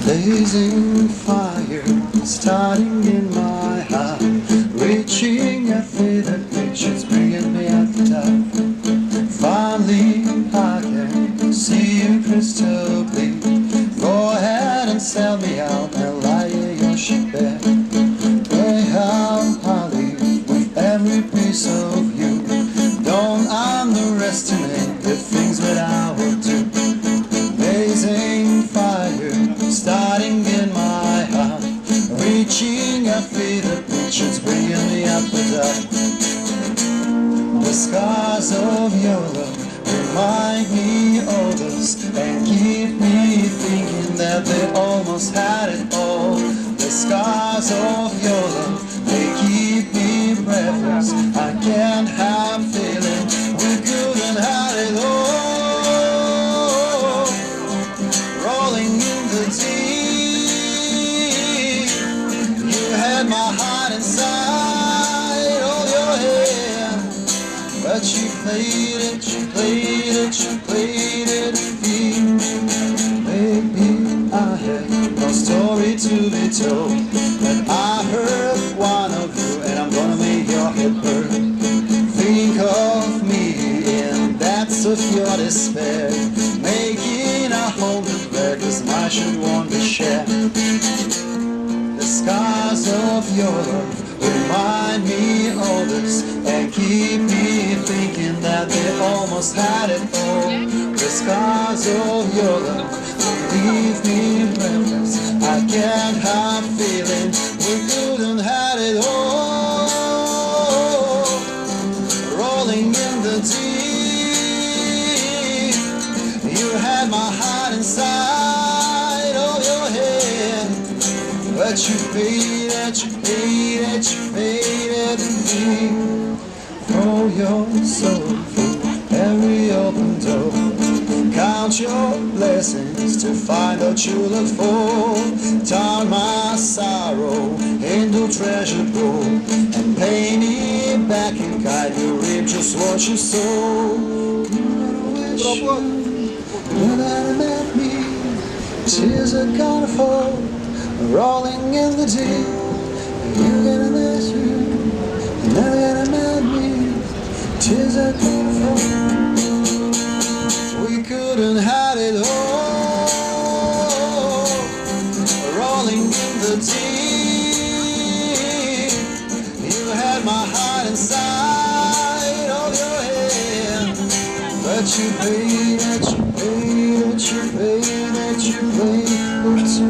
Blazing fire starting in my heart, reaching a faded pitch, it's bringing me at the top. Finally I can see you crystal clear. Go ahead and sell me out and lie in your ship bed. Play how I live with every piece of you. Don't underestimate the things that I will do. Blazing fire starting in my heart, reaching a faded pitch, it's bringing me up the top. The scars of your love remind me of us and keep me thinking that they almost had it all. The scars of your love, they keep me breathless. I can't help feeling we couldn't have it all. Rolling in the deep, you had my heart inside of your hand, but you played it, you played it, you played it with me. Maybe I had no story to be told, but I heard one of you and I'm gonna make your head hurt. Think of me in depths of your despair, making a home with where this my should won't be shared. The scars of your love remind me of this and keep me thinking that they almost had it all. The scars of your love leave me breathless. I can't help feeling we couldn't have it all. Rolling in the deep, you had my heart inside of your head, but you paid it, you paid it, you paid it to me. Throw your soul through every open door, count your blessings to find out you look for. Turn my sorrow into treasure gold and pay me back in kind. You reap just what you sow. You never met me, tears are gonna fall, rolling in the deep. You gotta miss you, you never gonna met me, tears are gonna fall. We couldn't have it all. Rolling in the deep, you had my heart inside of your hand, but you paid it, you paid it, you paid it, you paid it to